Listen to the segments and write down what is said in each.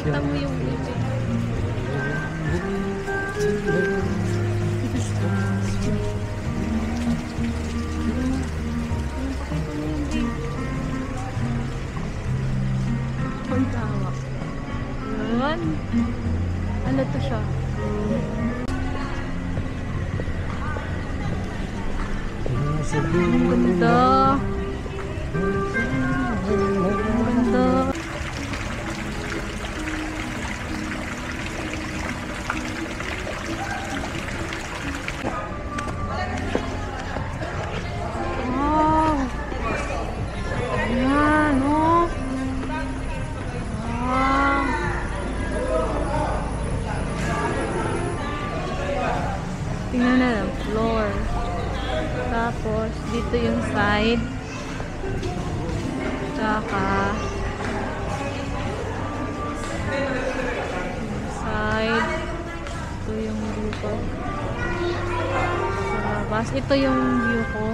Kita mo yung baby. Pagtawa. Yun. Ano to siya? Ang ganda. Ang ganda. Wow. Ayan, oh. Wow. Tingnan na lang, floor. Tapos, dito yung side. Tsaka, side. Ito yung view ko. Sa labas. Ito yung view ko.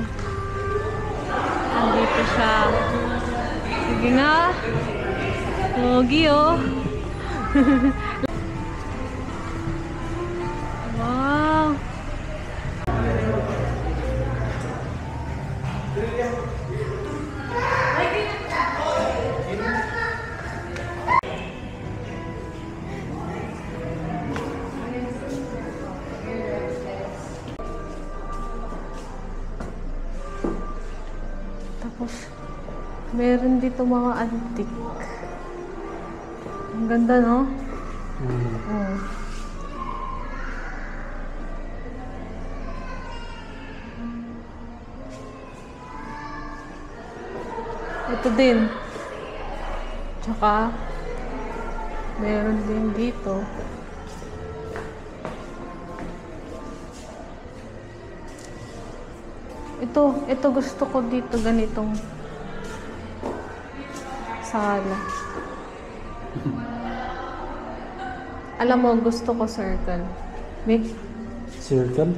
Andito siya. Sige nga. Pogi, oh. Wow. Tapos, meron dito mga antique. Ang ganda, no? Oh. Ito din. Tsaka, meron din dito. Ito gusto ko dito, ganitong sala. Alam mo, gusto ko circle. Big? Circle?